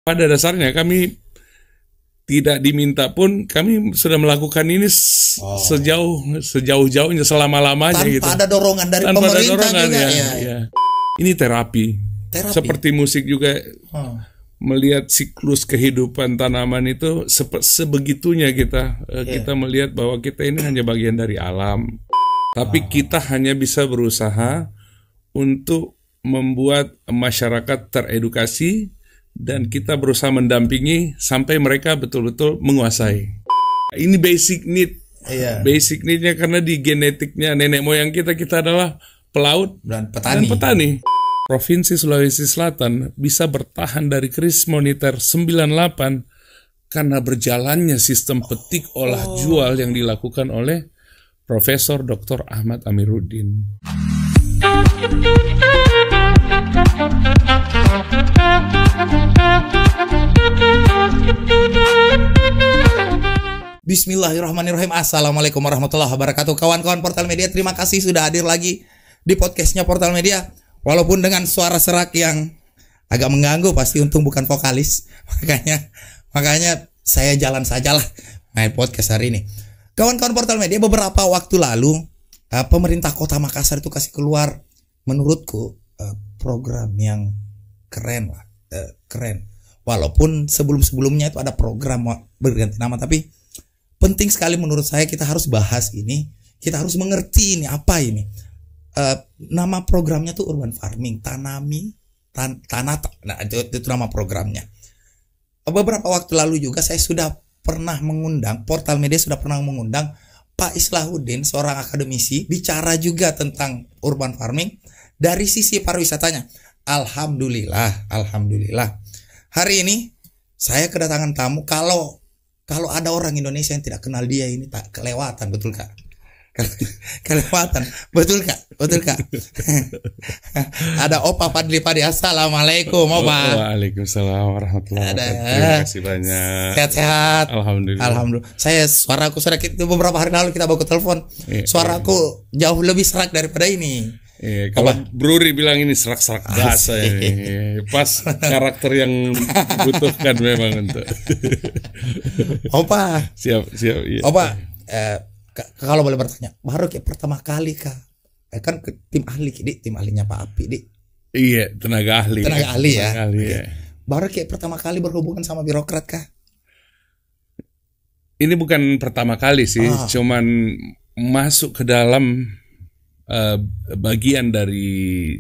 pada dasarnya kami tidak diminta pun kami sudah melakukan ini sejauh-jauhnya selama-lamanya tanpa gitu. ada dorongan dari Tanpa ada pemerintah dorongan, juga ya. Ini terapi. Seperti musik juga. Melihat siklus kehidupan tanaman itu sebegitunya kita melihat bahwa kita ini hanya bagian dari alam. Tapi kita hanya bisa berusaha untuk membuat masyarakat teredukasi dan kita berusaha mendampingi sampai mereka betul-betul menguasai. Ini basic need. Basic need-nya karena di genetiknya nenek moyang kita adalah pelaut dan petani. Provinsi Sulawesi Selatan bisa bertahan dari krisis moneter 98 karena berjalannya sistem petik olah jual yang dilakukan oleh Profesor Dr. Ahmad Amiruddin. Bismillahirrahmanirrahim. Assalamualaikum warahmatullahi wabarakatuh. Kawan-kawan Portal Media, terima kasih sudah hadir lagi di podcastnya Portal Media. Walaupun dengan suara serak yang agak mengganggu, pasti untung bukan vokalis. Makanya saya jalan sajalah main podcast hari ini. Kawan-kawan Portal Media, beberapa waktu lalu pemerintah Kota Makassar itu kasih keluar menurutku program yang keren lah, keren. Walaupun sebelum-sebelumnya itu ada program berganti nama, tapi penting sekali menurut saya kita harus bahas ini. Kita harus mengerti ini apa ini. Nama programnya tuh urban farming, tanah. Nah, itu nama programnya. Beberapa waktu lalu juga saya sudah pernah mengundang, Portal Media sudah pernah mengundang Pak Islahuddin, seorang akademisi, bicara juga tentang urban farming dari sisi pariwisatanya. Alhamdulillah. Hari ini saya kedatangan tamu. Kalau ada orang Indonesia yang tidak kenal dia, ini tak kelewatan, betul Kak? Kelewatan, betul kak. Ada Opa Fadli Padi. Assalamualaikum Opa. Waalaikumsalam warahmatullahi wabarakatuh. Terima kasih banyak. Sehat-sehat. Alhamdulillah. Saya suaraku sedikit, beberapa hari lalu kita baku telepon. Suaraku jauh lebih serak daripada ini. Kalau Bruri bilang ini serak-serak bahasa ini. Pas karakter yang butuhkan memang untuk. Opa. Siap. Iya. Opa. Kalau boleh bertanya, baru kayak pertama kali Kak, kan tim ahli tim ahlinya Pak Api Iya, tenaga ahli ya. Baru kayak pertama kali berhubungan sama birokrat Kak. Ini bukan pertama kali sih, cuman masuk ke dalam bagian dari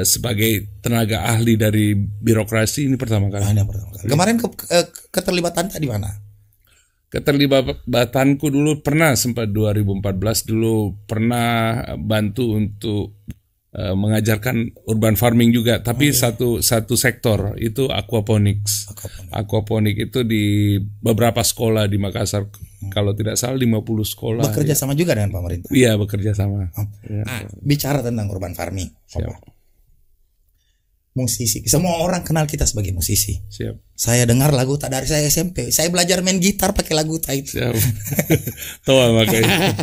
sebagai tenaga ahli dari birokrasi ini pertama kali. Kemarin keterlibatan di mana? Keterlibatanku dulu pernah sempat 2014 dulu pernah bantu untuk mengajarkan urban farming juga, tapi satu sektor itu aquaponics. Aquaponik itu di beberapa sekolah di Makassar, kalau tidak salah 50 sekolah. Bekerja sama juga dengan pemerintah. Iya, bekerja sama. Bicara tentang urban farming. Musisi, semua orang kenal kita sebagai musisi. Siap. Saya dengar lagu tak dari saya SMP. Saya belajar main gitar pakai lagu tak itu. Siap. Tahu makanya.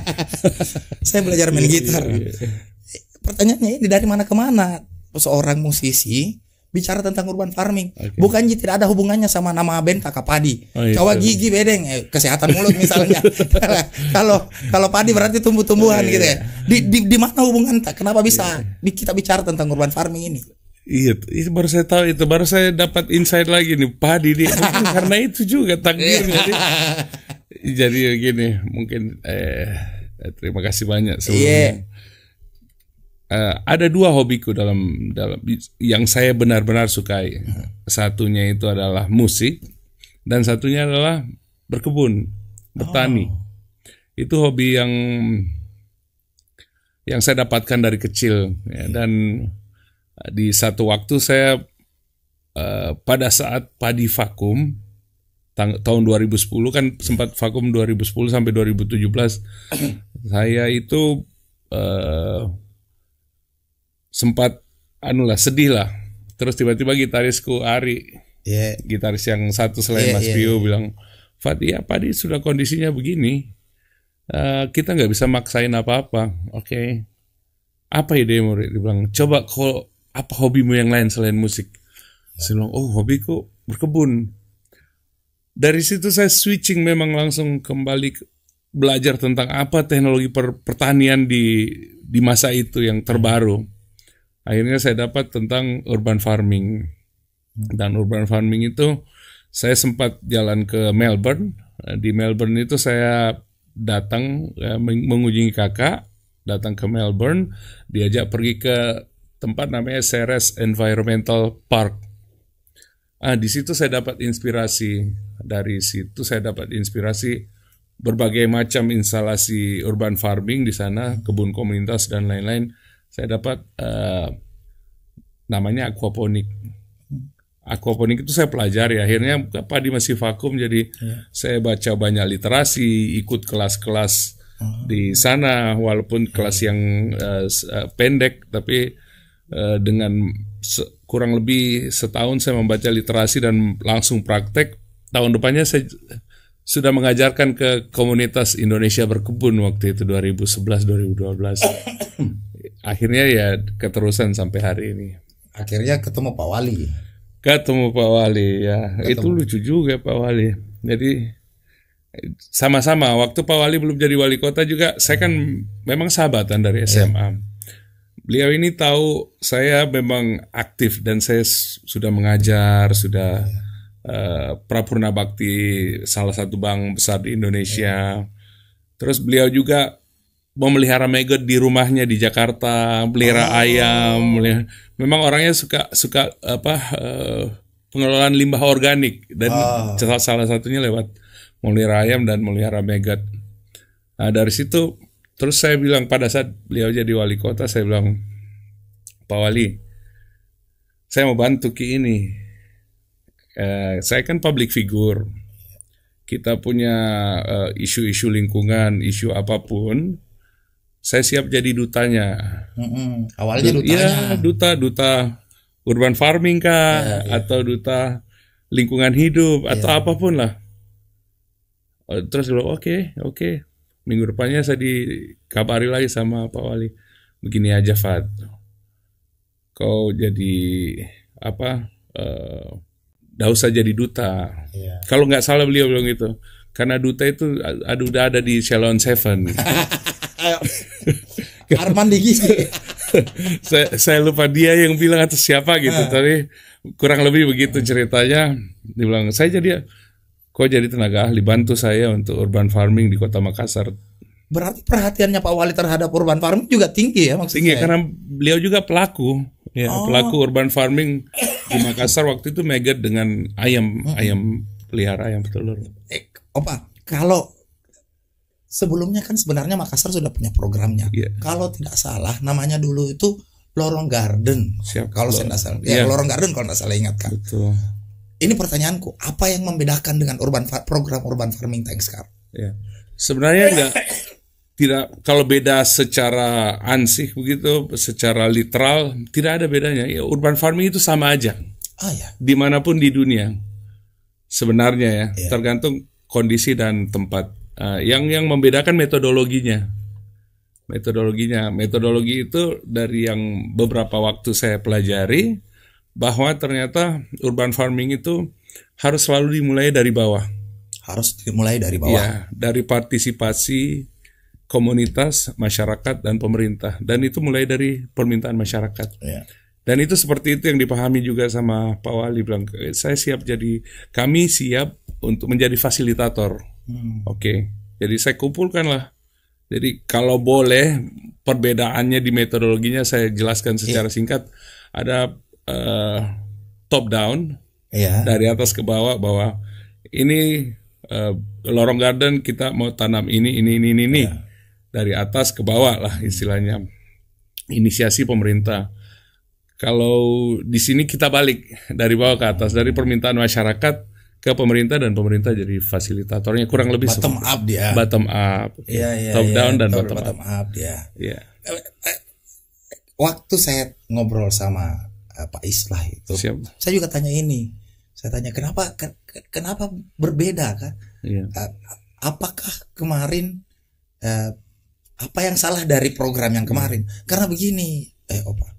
Saya belajar main gitar. Pertanyaannya ini dari mana ke mana? Seorang musisi bicara tentang urban farming. Bukan tidak ada hubungannya sama nama band Kakak Padi. Kawa gigi bedeng, kesehatan mulut misalnya. Kalau padi berarti tumbuh-tumbuhan gitu ya. Di mana hubungan tak? Kenapa bisa kita bicara tentang urban farming ini? Iya, itu baru saya tahu, itu baru saya dapat insight lagi nih, padi dia karena itu juga takdirnya. Jadi gini, mungkin terima kasih banyak sebelumnya. Ada dua hobiku dalam yang saya benar-benar sukai. Satunya itu adalah musik dan satunya adalah berkebun, bertani. Itu hobi yang saya dapatkan dari kecil ya, dan di satu waktu saya pada saat padi vakum tahun 2010 kan sempat vakum 2010 sampai 2017 saya itu sempat sedih lah. Terus tiba-tiba gitarisku Ari, gitaris yang satu selain Mas Pio bilang, "Fat, ya padi sudah kondisinya begini, kita nggak bisa maksain apa-apa." Oke. Apa idemu? Dia bilang, "Coba apa hobimu yang lain selain musik?" Saya bilang, oh hobiku berkebun. Dari situ saya switching memang langsung kembali belajar tentang apa teknologi pertanian di masa itu yang terbaru. Akhirnya saya dapat tentang urban farming. Dan urban farming itu saya sempat jalan ke Melbourne. Di Melbourne itu saya datang mengunjungi kakak, datang ke Melbourne, diajak pergi ke tempat namanya Ceres Environmental Park. Di situ saya dapat inspirasi. Dari situ saya dapat inspirasi berbagai macam instalasi urban farming di sana, kebun komunitas dan lain-lain. Saya dapat namanya aquaponik. Aquaponik itu saya pelajari, akhirnya padi masih vakum, jadi saya baca banyak literasi, ikut kelas-kelas di sana, walaupun kelas yang pendek, tapi dengan kurang lebih setahun saya membaca literasi dan langsung praktek. Tahun depannya saya sudah mengajarkan ke komunitas Indonesia berkebun waktu itu 2011-2012. Akhirnya ya keterusan sampai hari ini. Akhirnya ketemu Pak Wali. Ketemu Pak Wali ya, itu lucu juga Pak Wali. Jadi sama-sama waktu Pak Wali belum jadi wali kota juga, saya kan memang sahabatan dari SMA. Beliau ini tahu saya memang aktif dan saya sudah mengajar, sudah Prapurna Bakti salah satu bank besar di Indonesia. Terus beliau juga memelihara maggot di rumahnya di Jakarta, pelihara ayam, memang orangnya suka pengelolaan limbah organik dan salah satunya lewat memelihara ayam dan memelihara maggot. Nah, dari situ terus saya bilang pada saat beliau jadi wali kota, saya bilang, Pak Wali, saya mau bantu Ki ini. Saya kan public figure. Kita punya isu-isu lingkungan, isu apapun. Saya siap jadi dutanya. Awalnya dutanya. Ya, duta urban farming kah, atau duta lingkungan hidup atau apapun lah. Terus bilang oke. Minggu depannya saya dikabari lagi sama Pak Wali. Begini aja Fad, kau jadi dah usah jadi duta. Kalau nggak salah beliau bilang gitu. Karena duta itu udah ada di Shalom 7. Arman Digisi. saya lupa dia yang bilang atau siapa gitu, tapi kurang lebih begitu ceritanya. Dia bilang, kau jadi tenaga ahli, bantu saya untuk urban farming di Kota Makassar. Berarti perhatiannya Pak Wali terhadap urban farming juga tinggi ya maksudnya? Tinggi, karena beliau juga pelaku. Pelaku urban farming di Makassar waktu itu maggot dengan ayam pelihara ayam petelur. Opa, kalau sebelumnya kan sebenarnya Makassar sudah punya programnya. Kalau tidak salah namanya dulu itu Lorong Garden. Kalau saya tidak salah, Lorong Garden kalau tidak salah ingatkan. Betul. Ini pertanyaanku, apa yang membedakan dengan program urban farming Tengskar? Sebenarnya tidak, kalau beda secara ansih begitu, secara literal tidak ada bedanya. Urban farming itu sama aja. Dimanapun di dunia sebenarnya tergantung kondisi dan tempat. Yang membedakan metodologinya. Metodologi itu dari yang beberapa waktu saya pelajari, bahwa ternyata urban farming itu harus selalu dimulai dari bawah. Dari partisipasi komunitas, masyarakat, dan pemerintah. Dan itu mulai dari permintaan masyarakat. Dan itu seperti itu yang dipahami juga sama Pak Wali, bilang, kami siap untuk menjadi fasilitator. Jadi saya kumpulkan lah. Jadi kalau boleh perbedaannya di metodologinya saya jelaskan secara singkat. Ada top down, dari atas ke bawah, bahwa ini lorong garden kita mau tanam ini. Dari atas ke bawah lah istilahnya, inisiasi pemerintah. Kalau di sini kita balik dari bawah ke atas, dari permintaan masyarakat ke pemerintah, dan pemerintah jadi fasilitatornya, kurang lebih bottom up dia. Bottom up. Top down dan bottom up dia. Waktu saya ngobrol sama Pak Islah itu, saya juga tanya ini. Saya tanya kenapa berbeda kan? Apakah kemarin apa yang salah dari program yang kemarin? Karena begini, Opa,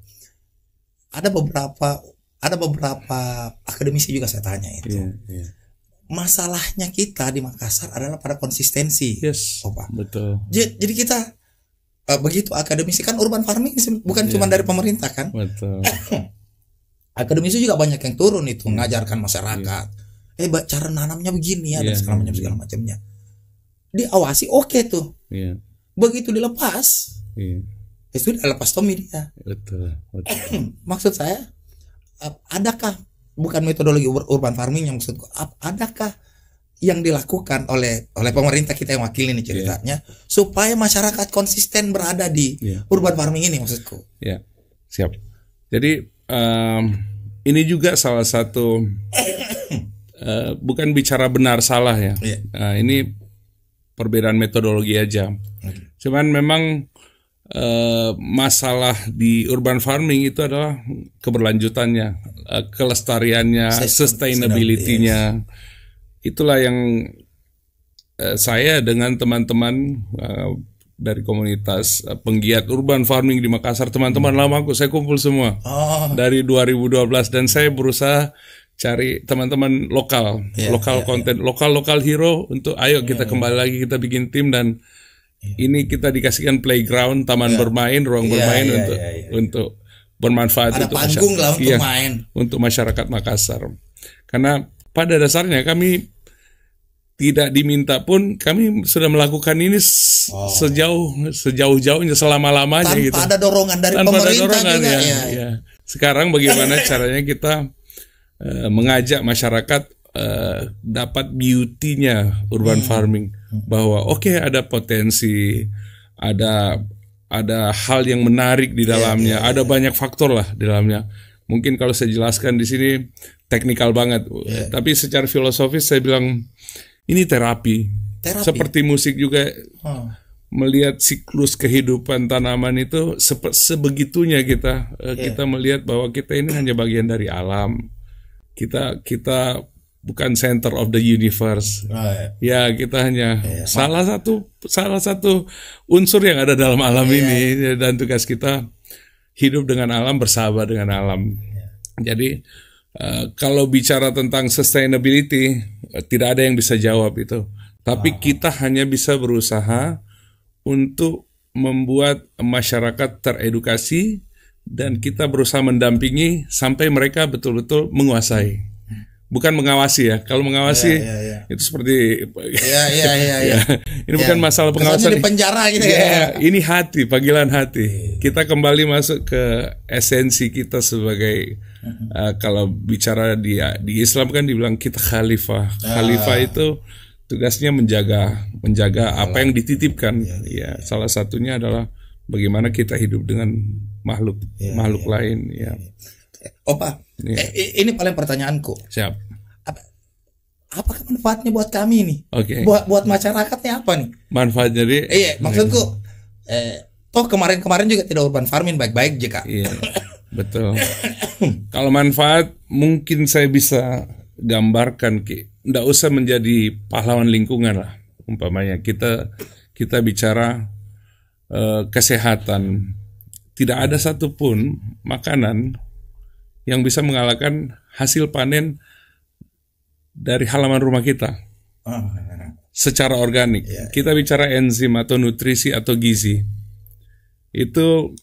ada beberapa ada beberapa akademisi juga saya tanya itu. Masalahnya kita di Makassar adalah pada konsistensi. Yes, betul. Jadi kita begitu akademisi kan urban farming bukan cuma dari pemerintah kan. Betul. Akademisi juga banyak yang turun itu mengajarkan masyarakat. Cara nanamnya begini ya dan segala macamnya. Diawasi oke tuh. Begitu dilepas. Itu udah lepas Tommy dia. Betul. Maksud saya adakah bukan metodologi urban farming yang maksudku adakah yang dilakukan oleh pemerintah kita yang wakil ini ceritanya supaya masyarakat konsisten berada di urban farming ini maksudku. Ya, siap. Jadi ini juga salah satu bukan bicara benar salah ya. Ini perbedaan metodologi aja. Cuman memang masalah di urban farming itu adalah keberlanjutannya, kelestariannya, sustainability-nya. Itulah yang saya dengan teman-teman dari komunitas penggiat urban farming di Makassar, teman-teman lamaku saya kumpul semua dari 2012 dan saya berusaha cari teman-teman lokal, konten, lokal hero untuk ayo kita kembali lagi, kita bikin tim dan ini kita dikasihkan playground, taman bermain, ruang bermain untuk bermanfaat. Ada untuk panggung lah untuk main untuk masyarakat Makassar. Karena pada dasarnya kami tidak diminta pun kami sudah melakukan ini sejauh-jauhnya selama-lamanya tanpa ada dorongan dari pemerintah juga ya. Sekarang bagaimana caranya kita mengajak masyarakat dapat beauty-nya urban farming, bahwa ada potensi, ada hal yang menarik di dalamnya, ada banyak faktor lah di dalamnya. Mungkin kalau saya jelaskan di sini teknikal banget, tapi secara filosofis saya bilang ini terapi. Seperti musik juga, melihat siklus kehidupan tanaman itu sebegitunya kita melihat bahwa kita ini hanya bagian dari alam. Kita bukan center of the universe. Kita hanya salah satu unsur yang ada dalam alam ini, dan tugas kita hidup dengan alam, bersahabat dengan alam. Jadi kalau bicara tentang sustainability, tidak ada yang bisa jawab itu. Tapi kita hanya bisa berusaha untuk membuat masyarakat teredukasi dan kita berusaha mendampingi sampai mereka betul-betul menguasai. Bukan mengawasi ya. Kalau mengawasi itu seperti ini bukan masalah pengawasan. Di penjara gitu ya. Ini hati, panggilan hati. Kita kembali masuk ke esensi kita sebagai kalau bicara di Islam kan dibilang kita khalifah. Khalifah itu tugasnya menjaga apa yang dititipkan. Salah satunya adalah bagaimana kita hidup dengan makhluk lain. Pak, ini paling pertanyaanku. Siap. Apakah manfaatnya buat kami nih? Buat masyarakatnya apa nih? Manfaatnya maksudku, toh kemarin juga tidak urban farming baik-baik jika. Betul. Kalau manfaat mungkin saya bisa gambarkan, nggak usah menjadi pahlawan lingkungan lah. Umpamanya kita bicara kesehatan, tidak ada satupun makanan yang bisa mengalahkan hasil panen dari halaman rumah kita secara organik. Kita bicara enzim atau nutrisi atau gizi, itu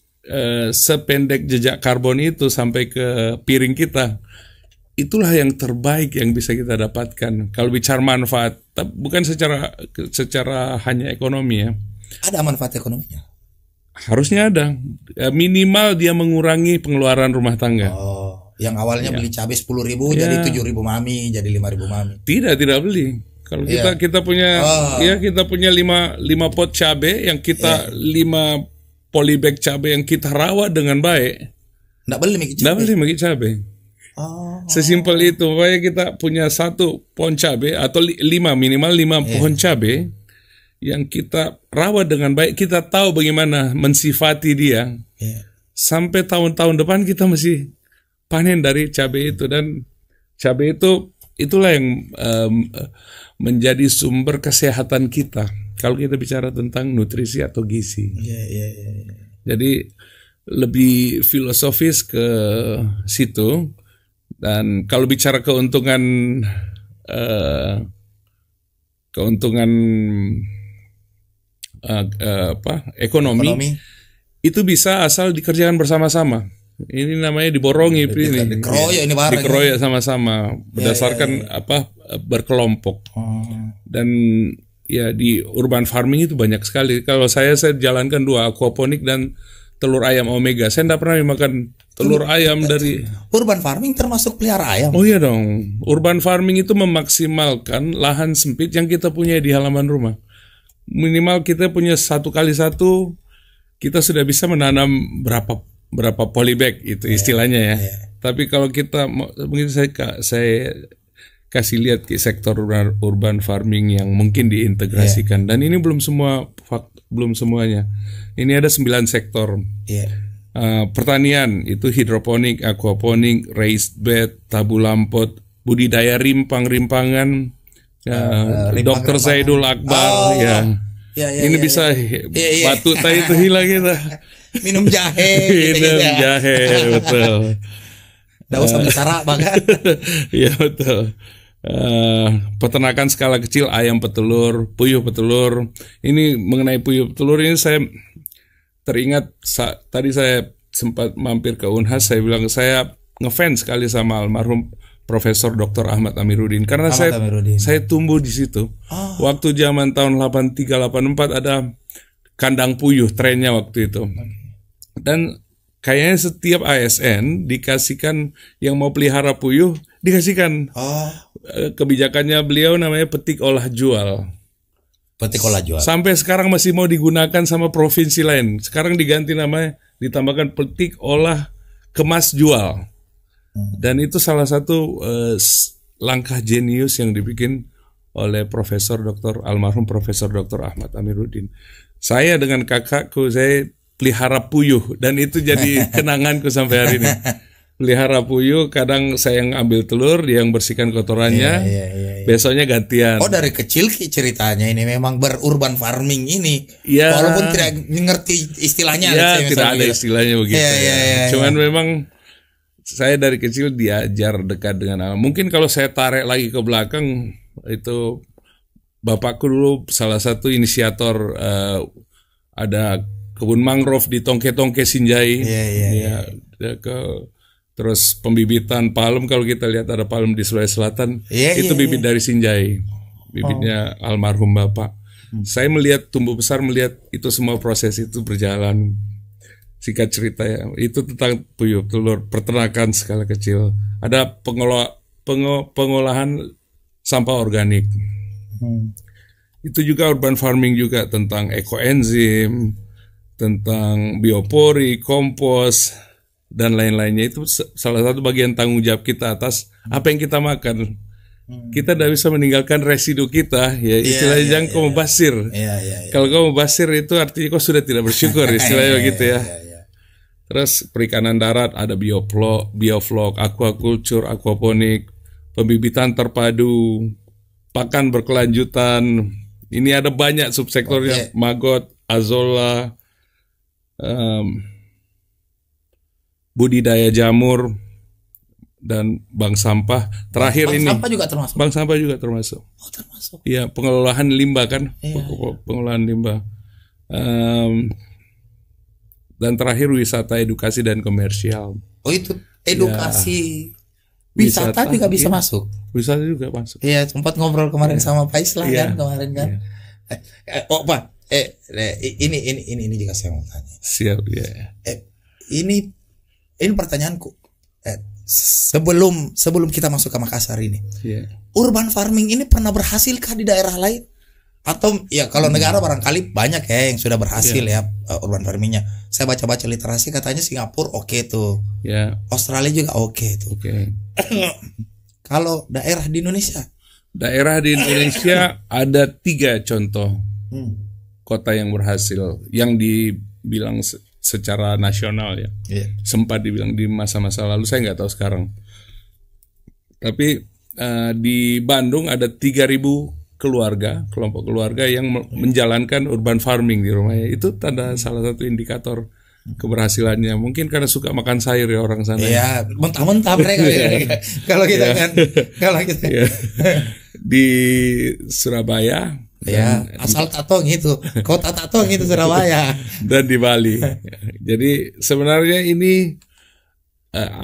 sependek jejak karbon itu sampai ke piring kita, itulah yang terbaik yang bisa kita dapatkan. Kalau bicara manfaat, bukan secara hanya ekonomi ya. Ada manfaat ekonominya? Harusnya ada. Minimal dia mengurangi pengeluaran rumah tangga. Yang awalnya beli cabai 10.000 jadi 7.000 mami, jadi 5.000 mami. Tidak beli. Kalau kita punya kita punya 5 pot cabai yang kita 5 polybag cabai yang kita rawat dengan baik. Nggak beli magi cabai. Sesimpel itu. Supaya kita punya 1 pohon cabai atau minimal 5 pohon cabai yang kita rawat dengan baik, kita tahu bagaimana mensifati dia. Sampai tahun-tahun depan kita masih panen dari cabai itu, dan cabai itulah yang menjadi sumber kesehatan kita kalau kita bicara tentang nutrisi atau gizi. Jadi lebih filosofis ke situ, Dan kalau bicara keuntungan ekonomi itu bisa asal dikerjakan bersama-sama. Ini namanya diborongi, dikeroyok sama-sama berdasarkan berkelompok. Dan ya di urban farming itu banyak sekali. Kalau saya jalankan 2, aquaponik dan telur ayam omega. Saya tidak pernah makan telur ayam dari urban farming termasuk pelihara ayam. Oh iya dong. Urban farming itu memaksimalkan lahan sempit yang kita punya di halaman rumah. Minimal kita punya 1x1, kita sudah bisa menanam berapa polybag itu istilahnya ya. Tapi kalau kita mungkin saya kasih lihat ke sektor urban farming yang mungkin diintegrasikan dan ini belum semuanya. Ini ada 9 sektor. Pertanian itu hidroponik, aquaponik, raised bed, tabu lampot, budidaya rimpangan, Dr. Zaidul Akbar ini bisa batuta itu hilang kita. Minum jahe. Betul. Nggak usah bicara banget. Iya betul. Peternakan skala kecil, ayam petelur, puyuh petelur. Ini mengenai puyuh petelur ini saya teringat tadi saya sempat mampir ke Unhas, saya bilang saya ngefans sekali sama almarhum Profesor Dr. Ahmad Amiruddin karena saya tumbuh di situ. Waktu zaman tahun 83-84 ada kandang puyuh trennya waktu itu. Dan kayaknya setiap ASN dikasihkan yang mau pelihara puyuh dikasihkan. Kebijakannya beliau namanya petik olah jual. Petik olah jual. Sampai sekarang masih mau digunakan sama provinsi lain. Sekarang diganti namanya, ditambahkan petik olah kemas jual. Dan itu salah satu langkah jenius yang dibikin oleh almarhum Profesor Dr. Ahmad Amiruddin. Saya dengan kakakku saya pelihara puyuh dan itu jadi kenanganku sampai hari ini. Pelihara puyuh, kadang saya yang ambil telur, dia yang bersihkan kotorannya. Besoknya gantian. Oh, dari kecil ceritanya ini memang berurban farming ini. Ya. Walaupun tidak mengerti istilahnya. Ya, tidak ada istilahnya begitu. Cuman memang saya dari kecil diajar dekat dengan alam. Mungkin kalau saya tarik lagi ke belakang, itu bapakku dulu salah satu inisiator ada kebun mangrove di Tongke-Tongke Sinjai. Terus pembibitan palem, kalau kita lihat ada palem di Sulawesi Selatan, itu bibit dari Sinjai, bibitnya almarhum bapak. Saya tumbuh besar melihat itu semua proses itu berjalan. Singkat cerita ya, itu tentang puyuh telur, peternakan skala kecil. Ada pengolahan sampah organik. Itu juga urban farming juga tentang ekoenzim, tentang biopori, kompos, dan lain-lainnya. Itu salah satu bagian tanggung jawab kita atas apa yang kita makan. Kita tidak bisa meninggalkan residu kita, ya istilahnya jangan kau mubazir. Kalau kau mubazir itu artinya kau sudah tidak bersyukur, istilahnya begitu ya. Terus perikanan darat ada bioflok, aquaculture, aquaponik, pembibitan terpadu, pakan berkelanjutan. Ini ada banyak subsektornya, maggot, azolla, budidaya jamur, dan bank sampah. Terakhir bank ini sampah juga termasuk. Bank sampah juga termasuk. Oh, termasuk. Iya, pengelolaan limbah kan, pengelolaan limbah. Dan terakhir wisata, edukasi, dan komersial. Oh, itu edukasi. Wisata juga bisa masuk. Wisata juga masuk. Iya, sempat ngobrol kemarin sama Pak Islah kan kemarin kan. Pak, ini juga saya mau tanya. Siap ya. Ini pertanyaanku. Sebelum kita masuk ke Makassar ini, urban farming ini pernah berhasilkah di daerah lain? Atau ya kalau negara barangkali banyak ya yang sudah berhasil ya urban farmingnya. Saya baca-baca literasi katanya Singapura oke tuh, Australia juga oke tuh. Kalau daerah di Indonesia? Daerah di Indonesia ada 3 contoh kota yang berhasil, yang dibilang secara nasional ya. Sempat dibilang di masa-masa lalu, saya nggak tahu sekarang. Tapi di Bandung ada 3.000 kelompok keluarga yang menjalankan urban farming di rumahnya. Itu salah satu indikator keberhasilannya. Mungkin karena suka makan sayur ya orang sana. Iya, mentah-mentah mereka. Kalau kita kan, kalau kita di Surabaya. Ya, asal Tatong itu, kota Tatong itu Surabaya. Dan di Bali. Jadi sebenarnya ini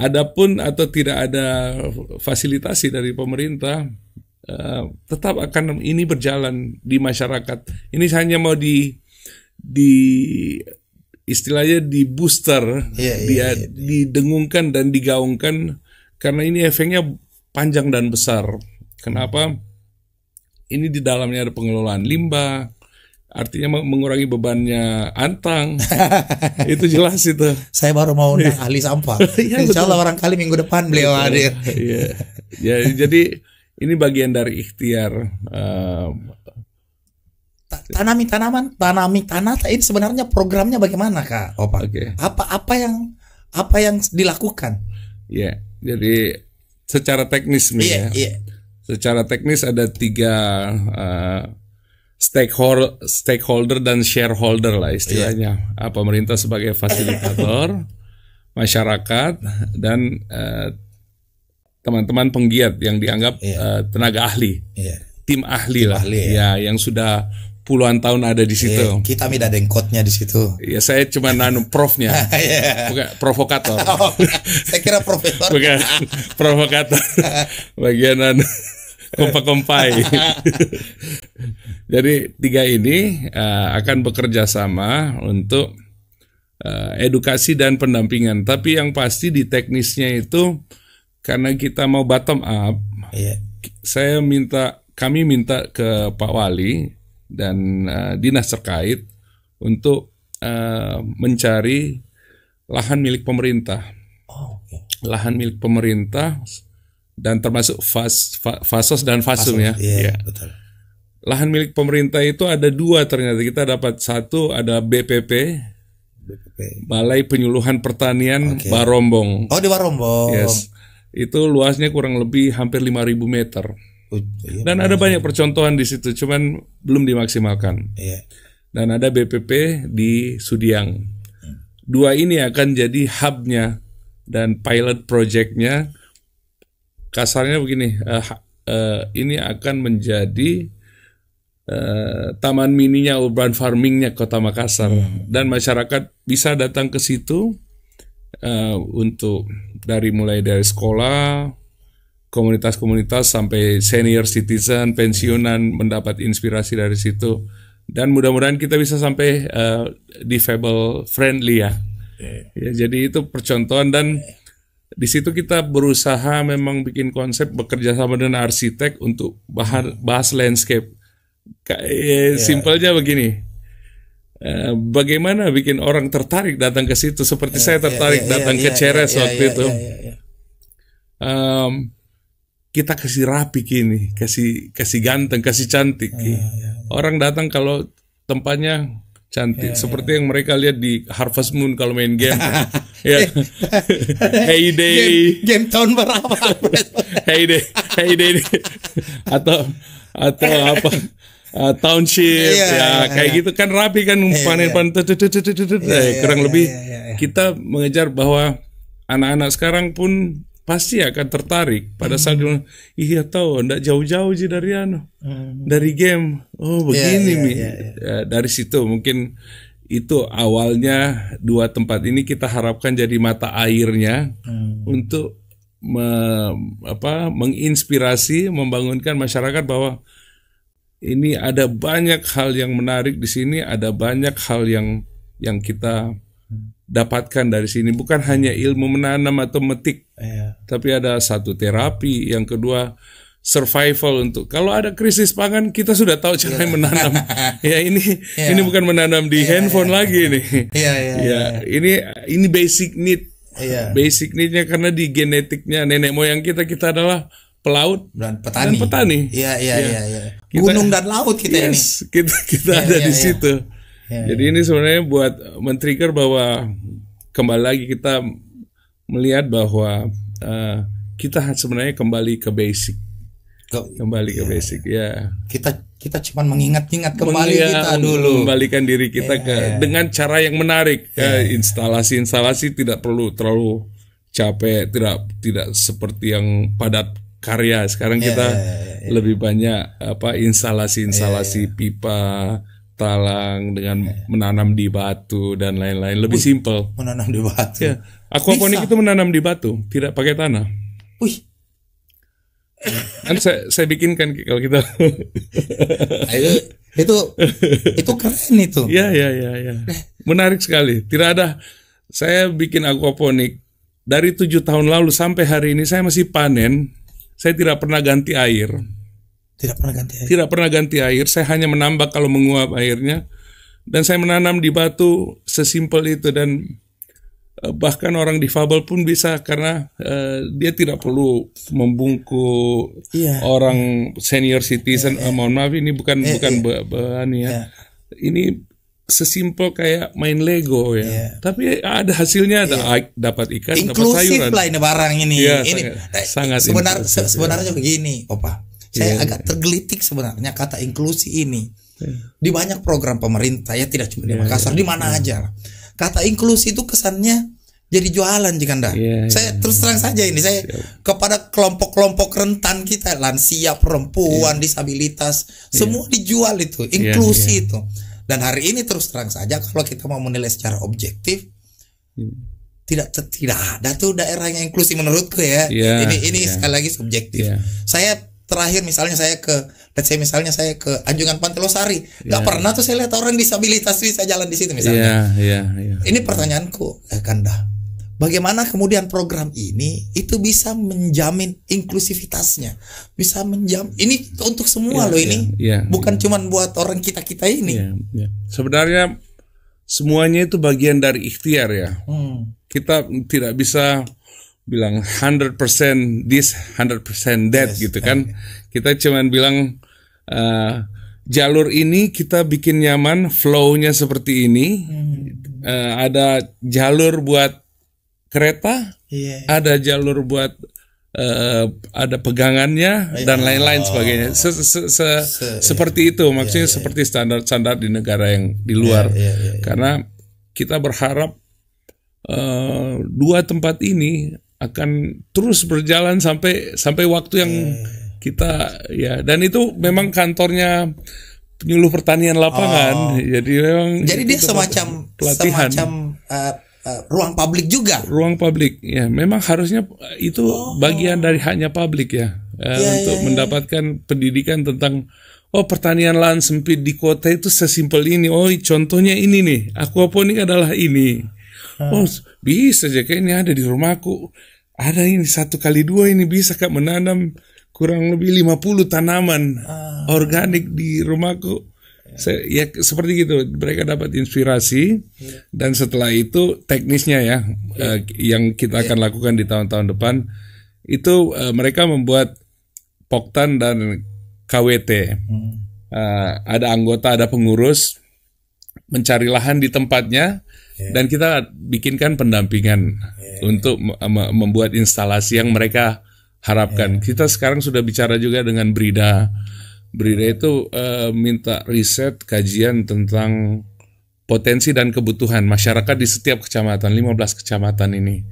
adapun atau tidak ada fasilitasi dari pemerintah, tetap akan ini berjalan di masyarakat. Ini hanya mau di istilahnya di booster, didengungkan dan digaungkan karena ini efeknya panjang dan besar. Kenapa? Ini di dalamnya ada pengelolaan limbah, artinya mengurangi bebannya Antang. Itu jelas itu. Saya baru mau undang ahli sampah. Insya Allah barangkali minggu depan beliau hadir. Ya, jadi ini bagian dari ikhtiar. Tanami tanah. Ini sebenarnya programnya bagaimana, Kak Opa? Okay. Apa yang dilakukan? Ya, jadi secara teknis nih Secara teknis ada 3 stakeholder dan shareholder lah istilahnya. Pemerintah sebagai fasilitator, masyarakat, dan teman-teman penggiat yang dianggap tenaga ahli, tim ahli lah, yang sudah puluhan tahun ada di situ. Kita mida dengkotnya di situ. Ya saya cuma profnya, bukan provokator. Saya kira profesor. Bukan provokator. Bagian kompai. Jadi 3 ini akan bekerja sama untuk edukasi dan pendampingan. Tapi yang pasti di teknisnya itu karena kita mau bottom up, kami minta ke Pak Wali dan dinas terkait untuk mencari lahan milik pemerintah. Lahan milik pemerintah dan termasuk fasos dan fasum ya. Betul. Lahan milik pemerintah itu ada 2 ternyata. Kita dapat 1 ada BPP, Balai Penyuluhan Pertanian Barombong. Oh, di Barombong. Yes. Itu luasnya kurang lebih hampir 5.000 meter. Dan ada banyak percontohan di situ, cuman belum dimaksimalkan. Dan ada BPP di Sudiang. 2 ini akan jadi hubnya dan pilot projectnya. Kasarnya begini, ini akan menjadi taman mininya, urban farmingnya Kota Makassar, dan masyarakat bisa datang ke situ untuk mulai dari sekolah, komunitas-komunitas sampai senior citizen, pensiunan mendapat inspirasi dari situ, dan mudah-mudahan kita bisa sampai disable friendly ya. Jadi itu percontohan dan di situ kita berusaha memang bikin konsep bekerja sama dengan arsitek untuk bahas landscape. Simpelnya begini, bagaimana bikin orang tertarik datang ke situ seperti saya tertarik datang ke Ceres waktu itu. Kita kasih rapi gini, kasih ganteng, kasih cantik. Orang datang kalau tempatnya cantik, seperti yang mereka lihat di Harvest Moon kalau main game. Heyday. Game tahun berapa? Heyday. atau apa? Township kayak gitu kan rapi kan, panen kurang lebih kita mengejar bahwa anak-anak sekarang pun pasti akan tertarik pada saat iya tahu ndak jauh-jauh sih dari dari game. Oh begini dari situ mungkin itu awalnya 2 tempat ini kita harapkan jadi mata airnya untuk menginspirasi, membangunkan masyarakat bahwa ini ada banyak hal yang menarik di sini, ada banyak hal yang kita dapatkan dari sini, bukan hanya ilmu menanam atau metik, tapi ada 1 terapi, yang kedua survival untuk kalau ada krisis pangan kita sudah tahu cara menanam. Ini bukan menanam di handphone lagi nih. Ini basic need. Basic need-nya karena di genetiknya nenek moyang kita adalah pelaut dan petani. Gunung dan laut kita ini. Kita ada di situ. Jadi ini sebenarnya buat men-trigger bahwa kembali lagi kita melihat bahwa kita sebenarnya kembali ke basic. kembali ke basic ya. Kita cuma mengingat-ingat kembali kita dulu, mengembalikan diri kita dengan cara yang menarik. Instalasi tidak perlu terlalu capek, tidak seperti yang padat karya. Sekarang kita lebih banyak instalasi pipa, talang dengan menanam di batu dan lain-lain, lebih simpel. Menanam di batu. Aquaponik itu menanam di batu, tidak pakai tanah. Kan saya bikinkan kalau kita. itu keren itu. Ya. Menarik sekali. Tidak ada. Saya bikin aquaponik dari 7 tahun lalu sampai hari ini saya masih panen. Saya tidak pernah ganti air. Tidak pernah ganti air. Saya hanya menambah kalau menguap airnya. Dan saya menanam di batu sesimpel itu, dan bahkan orang difabel pun bisa karena dia tidak perlu membungkuk orang senior citizen. Mohon maaf, ini bukan bahan ya. Ini sesimpel kayak main Lego ya. Tapi ada hasilnya, dapat ikan, dapat sayuran. Inklusif lah ini barang ini. Ini sangat sebenarnya begini, Opa. Saya agak tergelitik sebenarnya kata inklusi ini. Di banyak program pemerintah ya, tidak cuma di Makassar, di mana aja. Kata inklusi itu kesannya jadi jualan, Jikanda. Saya terus terang saja ini, saya kepada kelompok-kelompok rentan kita, lansia, perempuan, disabilitas, semua dijual itu, inklusi itu. Dan hari ini terus terang saja kalau kita mau menilai secara objektif, tidak ada tuh daerah yang inklusi menurutku ya. Ini sekali lagi subjektif. Saya terakhir misalnya saya ke Anjungan Pantai Losari, nggak pernah tuh saya lihat orang disabilitas bisa jalan di situ misalnya. Ini pertanyaanku, Kanda, bagaimana kemudian program ini itu bisa menjamin inklusivitasnya, bisa menjamin ini untuk semua loh ini, bukan cuma buat orang kita ini. Sebenarnya semuanya itu bagian dari ikhtiar ya. Kita tidak bisa bilang 100% this, 100% that gitu kan. Kita cuman bilang jalur ini kita bikin nyaman, flow-nya seperti ini. Ada jalur buat kereta, ada jalur buat ada pegangannya dan lain-lain sebagainya. Seperti itu maksudnya, seperti standar-standar di negara yang di luar. Karena kita berharap dua tempat ini akan terus berjalan sampai waktu yang kita dan itu memang kantornya penyuluh pertanian lapangan. Jadi dia semacam ruang publik juga. Ruang publik ya, memang harusnya itu bagian dari haknya publik ya, untuk mendapatkan pendidikan tentang pertanian lahan sempit di kota itu sesimpel ini. Contohnya ini nih, aquaponik adalah ini. Bisa aja kayak ini ada di rumahku. Ada ini 1x2 ini bisa Kak menanam kurang lebih 50 tanaman organik di rumahku. Seperti gitu, mereka dapat inspirasi dan setelah itu teknisnya yang kita akan lakukan di tahun-tahun depan itu mereka membuat Poktan dan KWT. Ada anggota, ada pengurus mencari lahan di tempatnya. Dan kita bikinkan pendampingan untuk membuat instalasi yang mereka harapkan. Kita sekarang sudah bicara juga dengan Brida. Brida itu minta riset kajian tentang potensi dan kebutuhan masyarakat di setiap kecamatan, 15 kecamatan ini.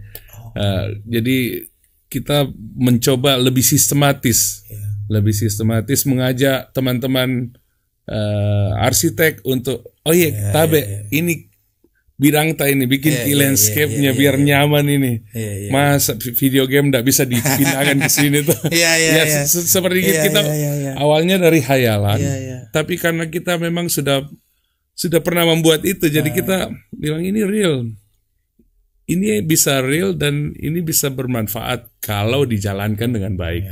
Jadi kita mencoba lebih sistematis mengajak teman-teman arsitek untuk ini bidang ini bikin landscape-nya biar nyaman ini. Masa video game enggak bisa dipindahkan ke sini tuh. Seperti kita awalnya dari hayalan, tapi karena kita memang sudah pernah membuat itu, jadi kita bilang ini real. Ini bisa real dan ini bisa bermanfaat kalau dijalankan dengan baik.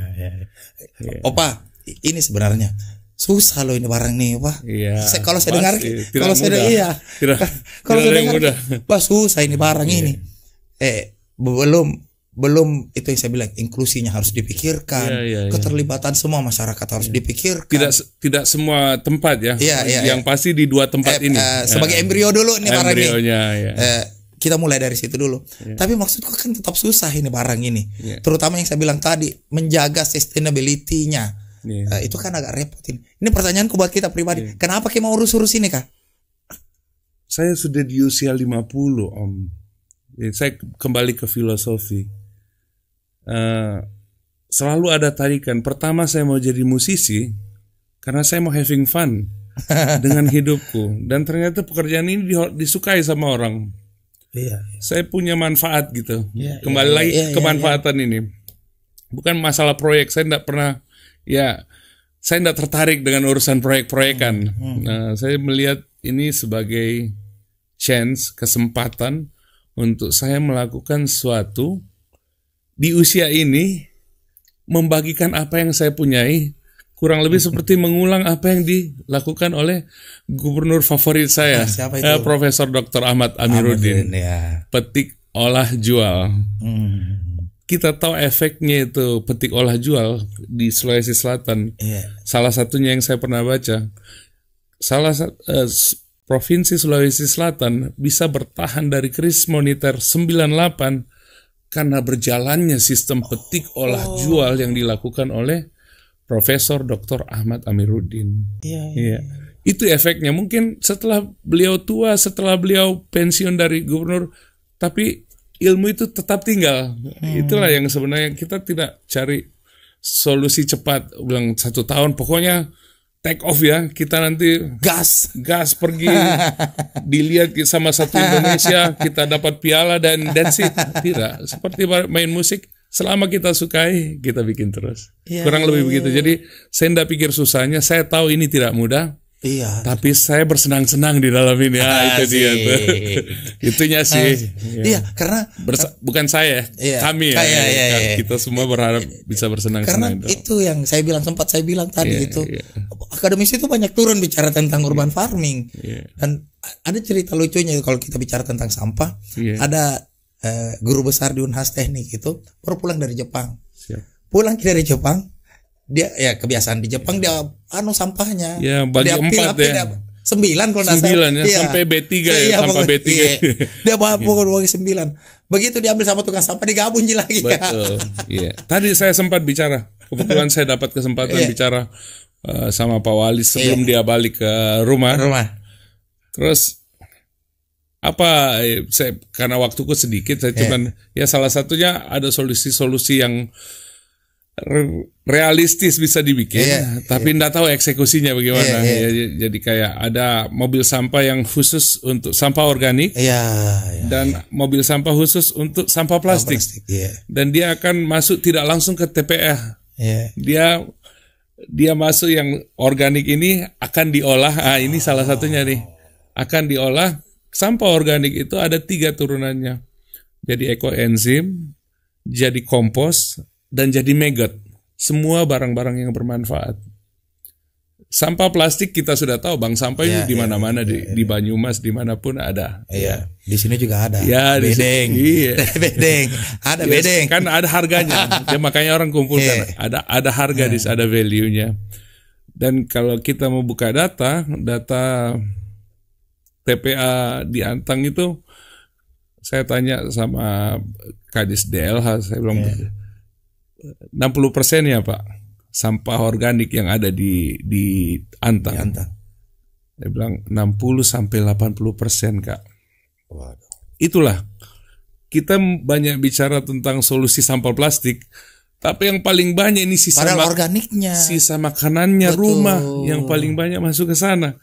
Opa, ini sebenarnya susah loh ini barang nih, Pak. Kalau saya dengar, Pak, susah ini barang ini. Belum itu yang saya bilang, inklusinya harus dipikirkan, keterlibatan semua masyarakat harus dipikirkan. Tidak semua tempat yang pasti di dua tempat ini. Sebagai embrio dulu nih barang ini. Kita mulai dari situ dulu. Tapi maksudku kan tetap susah ini barang ini. Terutama yang saya bilang tadi, menjaga sustainability-nya. Itu kan agak repot ini. Ini pertanyaanku buat kita pribadi. Kenapa kita mau urus-urus ini, Kak? Saya sudah di usia 50, Om. Jadi saya kembali ke filosofi. Selalu ada tarikan. Pertama saya mau jadi musisi karena saya mau having fun dengan hidupku. Dan ternyata pekerjaan ini disukai sama orang. Saya punya manfaat gitu. Kembali lagi ke kemanfaatan ini. Bukan masalah proyek. Saya tidak pernah, saya tidak tertarik dengan urusan proyek-proyekan. Nah, saya melihat ini sebagai chance, kesempatan untuk saya melakukan sesuatu di usia ini, membagikan apa yang saya punyai, kurang lebih seperti mengulang apa yang dilakukan oleh gubernur favorit saya, Profesor Dr. Ahmad Amiruddin. Petik, olah, jual. Kita tahu efeknya itu petik, olah, jual di Sulawesi Selatan. Salah satunya yang saya pernah baca, Provinsi Sulawesi Selatan bisa bertahan dari krisis moneter 98 karena berjalannya sistem petik, olah, jual yang dilakukan oleh Profesor Dr. Ahmad Amiruddin. Itu efeknya. Mungkin setelah beliau tua, setelah beliau pensiun dari gubernur, tapi ilmu itu tetap tinggal. Itulah yang sebenarnya kita tidak cari solusi cepat. Bilang 1 tahun, pokoknya take off ya. Kita nanti gas pergi. Dilihat sama satu Indonesia, kita dapat piala dan that's it. Tidak. Seperti main musik. Selama kita sukai, kita bikin terus. Kurang lebih begitu. Jadi saya tidak pikir susahnya. Saya tahu ini tidak mudah. Tapi saya bersenang-senang di dalam ini. Itu dia tuh. Itunya sih. Karena bukan saya, kami ya. Kita semua berharap bisa bersenang-senang. Karena itu yang sempat saya bilang tadi itu. Akademisi itu banyak turun bicara tentang urban farming. Dan ada cerita lucunya kalau kita bicara tentang sampah. Ada guru besar di Unhas Teknik itu baru pulang dari Jepang. Pulang dari Jepang, dia kebiasaan di Jepang dia sampahnya. Bagi dia 4 ya. 9 kalau nggak salah. Sampai B3 sampai B3. Dia bawa pokoknya 9. Begitu diambil sama tukang sampah digabung lagi. Betul. Tadi saya sempat bicara. Kebetulan saya dapat kesempatan bicara sama Pak Wali sebelum dia balik ke rumah. Terus karena waktuku sedikit, saya cuman salah satunya ada solusi-solusi yang realistis bisa dibikin, tapi enggak tahu eksekusinya bagaimana. Jadi kayak ada mobil sampah yang khusus untuk sampah organik, dan mobil sampah khusus untuk sampah plastik. Dan dia akan masuk tidak langsung ke TPA. Dia masuk yang organik ini akan diolah. Ini salah satunya nih, akan diolah. Sampah organik itu ada 3 turunannya. Jadi ekoenzim, jadi kompos, dan jadi maggot. Semua barang-barang yang bermanfaat. Sampah plastik kita sudah tahu, Bang, sampah itu di mana-mana, di Banyumas dimanapun ada. Di sini juga ada. Bedeng. Bedeng. Ada bedeng. Kan ada harganya. Makanya orang kumpulkan. Ada harga, ada value-nya. Dan kalau kita mau buka data TPA di Antang itu, saya tanya sama Kadis DLH, saya bilang 60% ya Pak, sampah organik yang ada di Antang. Dia bilang 60-80% Kak. Itulah, kita banyak bicara tentang solusi sampah plastik, tapi yang paling banyak ini sisa organiknya, sisa makanannya. Betul. Rumah yang paling banyak masuk ke sana.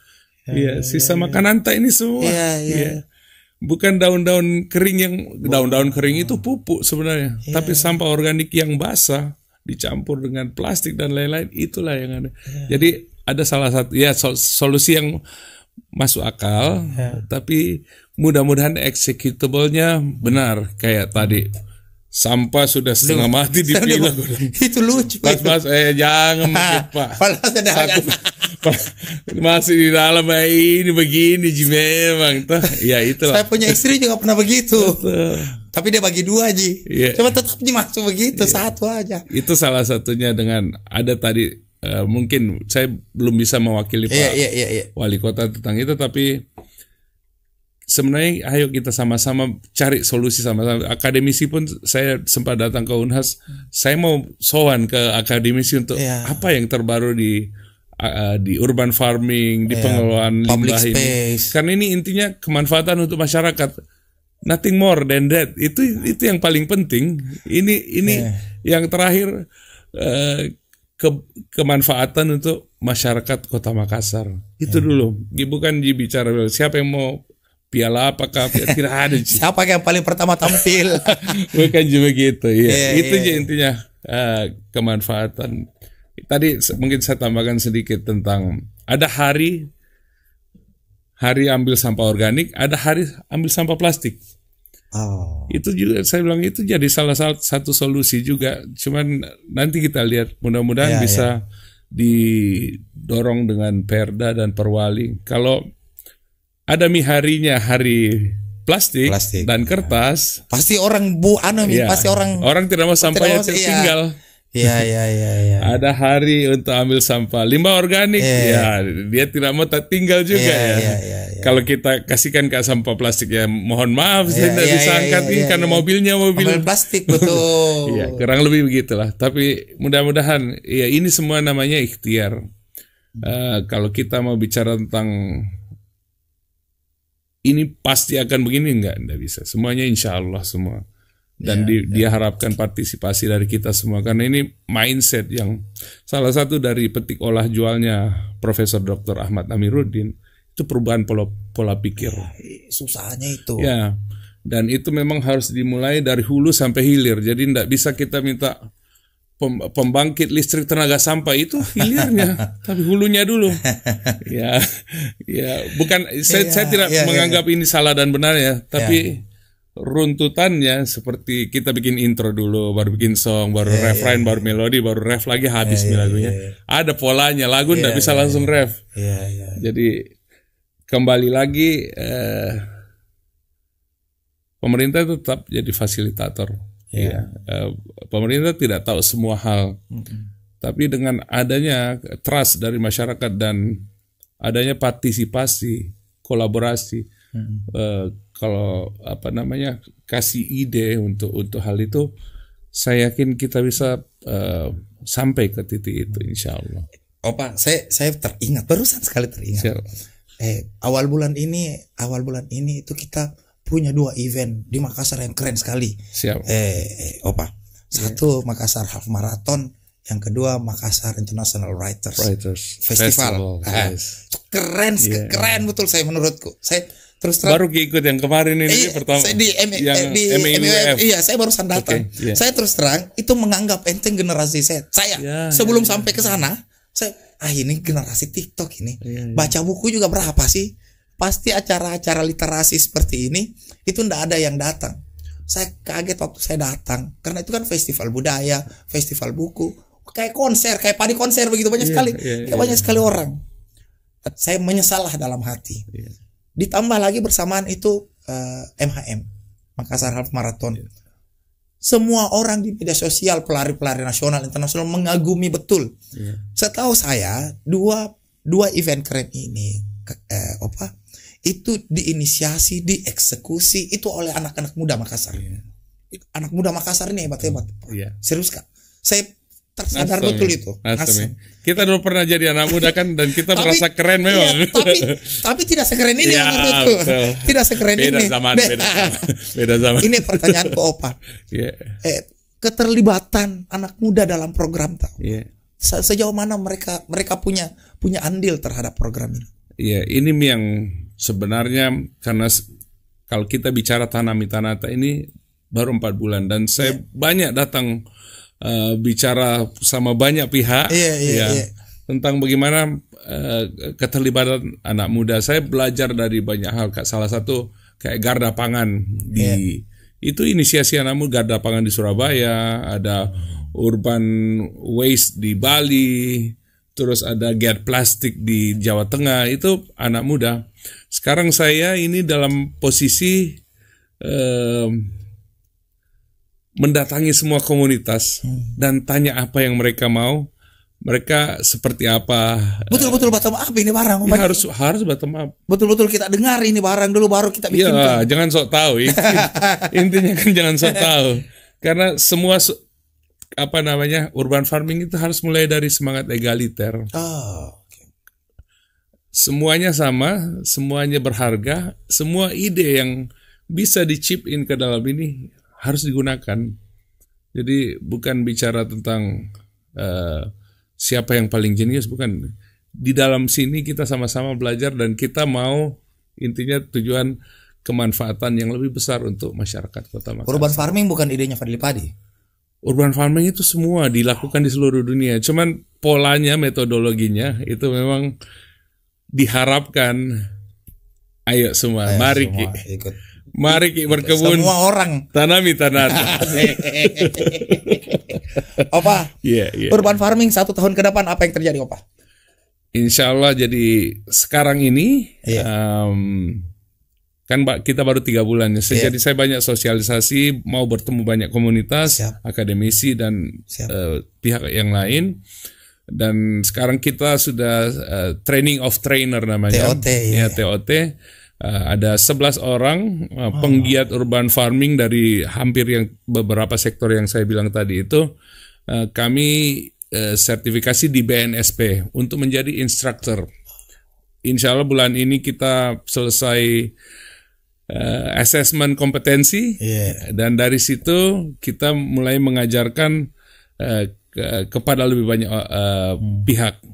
Sisa makanan ini semua. Bukan daun-daun kering daun-daun kering itu pupuk sebenarnya, tapi sampah organik yang basah dicampur dengan plastik dan lain-lain, itulah yang ada. Jadi ada salah satu solusi yang masuk akal, tapi mudah-mudahan executable-nya benar kayak tadi. Sampah sudah setengah mati dipilah. Itu lucu. Mas, jangan Pak. Masih di dalam ini begini memang. Ya itulah. Saya punya istri juga pernah begitu. Tapi dia bagi 2 Ji. Cuma tetap masuk begitu, 1 aja. Itu salah satunya dengan ada tadi mungkin saya belum bisa mewakili Pak Wali Kota tentang itu, tapi sebenarnya ayo kita sama-sama cari solusi sama-sama. Akademisi pun saya sempat datang ke Unhas, saya mau sowan ke akademisi untuk apa yang terbaru di urban farming, di pengelolaan limbah ini. Karena ini intinya kemanfaatan untuk masyarakat. Nothing more than that. Itu yang paling penting. Ini yang terakhir, kemanfaatan untuk masyarakat Kota Makassar. Itu dulu. Bukan bicara siapa yang mau piala apakah tidak ada. Siapa yang paling pertama tampil? Bukan juga gitu. Itu intinya kemanfaatan. Tadi mungkin saya tambahkan sedikit tentang ada hari ambil sampah organik, ada hari ambil sampah plastik. Itu juga saya bilang itu jadi salah satu solusi juga. Cuman nanti kita lihat, mudah-mudahan bisa didorong dengan Perda dan Perwali. Kalau ada harinya hari plastik dan kertas, pasti orang pasti orang tidak mau sampahnya tertinggal. Iya. Ada hari untuk ambil sampah limbah organik, dia tidak mau tertinggal juga Kalau kita kasihkan ke sampah plastik mohon maaf saya tidak bisa angkat karena mobil plastik, betul. Kurang lebih begitulah. Tapi mudah-mudahan ini semua namanya ikhtiar. Kalau kita mau bicara tentang ini pasti akan begini, enggak bisa. Semuanya insya Allah semua. Dan dia harapkan partisipasi dari kita semua. Karena ini mindset yang salah satu dari petik olah jualnya Profesor Dr. Ahmad Amiruddin, itu perubahan pola pikir. Susahnya itu. Dan itu memang harus dimulai dari hulu sampai hilir. Jadi tidak bisa kita minta pembangkit listrik tenaga sampah itu hilirnya, tapi hulunya dulu. Bukan saya tidak menganggap ini salah dan benar tapi runtutannya seperti kita bikin intro dulu, baru bikin song, baru refrain, baru melodi, baru ref lagi, habis lagunya. Ada polanya, lagu tidak bisa langsung ref. Jadi kembali lagi pemerintah tetap jadi fasilitator. Pemerintah tidak tahu semua hal, tapi dengan adanya trust dari masyarakat dan adanya partisipasi, kolaborasi, kalau kasih ide untuk hal itu, saya yakin kita bisa sampai ke titik itu, insya Allah. Pak, saya barusan sekali teringat. Awal bulan ini itu kita punya 2 event di Makassar yang keren sekali. Pak, satu Makassar Half Marathon, yang kedua Makassar International Writers Festival. Keren betul saya menurutku. Saya terus terang baru ikut yang kemarin ini pertama. Saya di MEUF. Saya barusan datang. Saya terus terang itu menganggap enteng generasi saya. Sebelum sampai ke sana, saya ini generasi TikTok ini. Baca buku juga berapa sih? Pasti acara-acara literasi seperti ini itu ndak ada yang datang. Saya kaget waktu saya datang karena itu kan festival budaya, festival buku, kayak konser, kayak padi konser begitu banyak sekali, banyak sekali orang. Saya menyesal dalam hati. Ditambah lagi bersamaan itu MHM, Makassar Half Marathon. Semua orang di media sosial, pelari-pelari nasional, internasional mengagumi betul. Setahu saya dua event keren ini, itu diinisiasi, dieksekusi itu oleh anak-anak muda Makassar. Anak muda Makassar ini hebat-hebat. Serius Kak, saya tersadar betul itu. Kita dulu pernah jadi anak muda kan, dan kita merasa keren memang. Tapi tidak sekeren ini menurutku. Tidak sekeren ini. Beda zaman. Ini pertanyaanku Opa. Keterlibatan anak muda dalam program tahu. Sejauh mana mereka punya andil terhadap program ini? Ini yang sebenarnya, karena kalau kita bicara Tanami Tanata ini baru 4 bulan dan saya banyak datang bicara sama banyak pihak tentang bagaimana keterlibatan anak muda. Saya belajar dari banyak hal. Salah satu kayak Garda Pangan itu inisiasi anak muda. Garda Pangan di Surabaya, ada Urban Waste di Bali, terus ada Get Plastik di Jawa Tengah, itu anak muda. Sekarang saya ini dalam posisi mendatangi semua komunitas dan tanya apa yang mereka mau, mereka seperti apa. Betul-betul bottom up ini barang. Ya, harus bottom up. Betul-betul kita dengar ini barang dulu baru kita bikin. Iya, jangan sok tahu. Intinya kan jangan sok tahu. Karena semua urban farming itu harus mulai dari semangat egaliter. Semuanya sama, semuanya berharga, semua ide yang bisa di-chip in ke dalam ini harus digunakan. Jadi bukan bicara tentang siapa yang paling jenius, bukan. Di dalam sini kita sama-sama belajar dan kita mau intinya tujuan kemanfaatan yang lebih besar untuk masyarakat Kota Makassar. Urban farming bukan idenya Fadli Padi. Urban farming itu semua dilakukan di seluruh dunia. Cuman polanya, metodologinya itu memang diharapkan. Ayo semua, mari ikut. Mari berkebun. Semua orang tanami tanah. Opa, urban farming 1 tahun ke depan apa yang terjadi, Opa? Insya Allah jadi sekarang ini kan kita baru 3 bulan ya. Jadi saya banyak sosialisasi, mau bertemu banyak komunitas, akademisi dan pihak yang lain. Dan sekarang kita sudah training of trainer namanya, TOT. Ada 11 orang penggiat urban farming dari hampir yang beberapa sektor yang saya bilang tadi itu. Kami sertifikasi di BNSP untuk menjadi instructor. Insya Allah bulan ini kita selesai assessment kompetensi, dan dari situ kita mulai mengajarkan kepada lebih banyak pihak.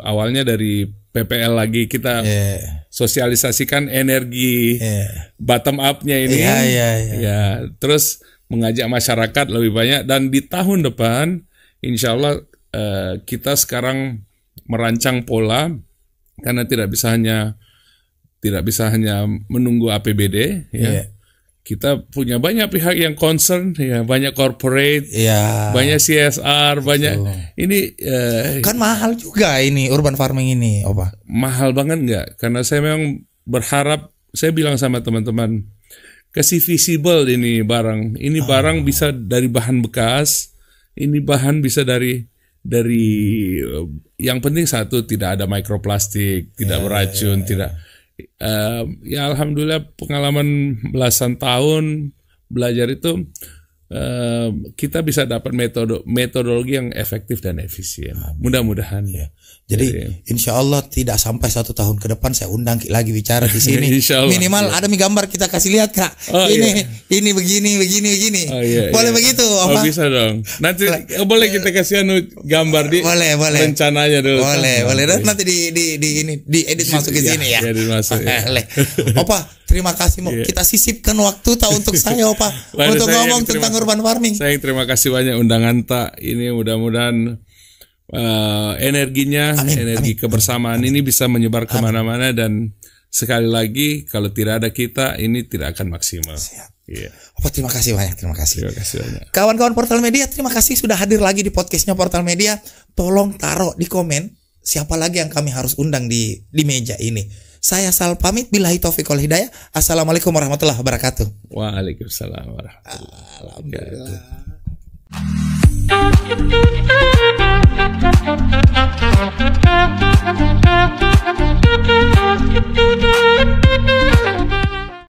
Awalnya dari PPL lagi kita sosialisasikan energi bottom up-nya ini, ya terus mengajak masyarakat lebih banyak, dan di tahun depan insya Allah kita sekarang merancang pola, karena tidak bisa hanya menunggu APBD ya. Kita punya banyak pihak yang concern ya, banyak corporate, banyak CSR, banyak ini kan mahal juga ini urban farming ini, Opa. Mahal banget enggak? Karena saya memang berharap, saya bilang sama teman-teman, kasih visible ini barang. Ini barang bisa dari bahan bekas, ini bahan bisa dari yang penting satu, tidak ada mikroplastik, tidak beracun, tidak. Ya alhamdulillah pengalaman belasan tahun belajar itu kita bisa dapat metodologi yang efektif dan efisien. Mudah-mudahan ya. Jadi insya Allah tidak sampai 1 tahun ke depan saya undang lagi bicara di sini. Minimal ada gambar kita kasih lihat, Kak. Ini begini. Boleh begitu, Opa? Bisa dong. Nanti boleh kita kasih gambar di rencananya dulu. Boleh. Dan nanti di edit masuk ke sini ya. Opa, terima kasih. Kita sisipkan waktu untuk saya, Opa, untuk ngomong tentang urban farming. Saya terima kasih banyak undangan Tak. Ini mudah-mudahan energinya, energi kebersamaan ini bisa menyebar kemana-mana, dan sekali lagi kalau tidak ada kita ini tidak akan maksimal. Opa, terima kasih banyak. Terima kasih banyak. Kawan-kawan Portal Media, terima kasih sudah hadir lagi di podcastnya Portal Media. Tolong taruh di komen siapa lagi yang kami harus undang di meja ini. Saya Sal pamit, billahi taufiq wal hidayah. Assalamualaikum warahmatullahi wabarakatuh. Waalaikumsalam warahmatullahi wabarakatuh. Alhamdulillah.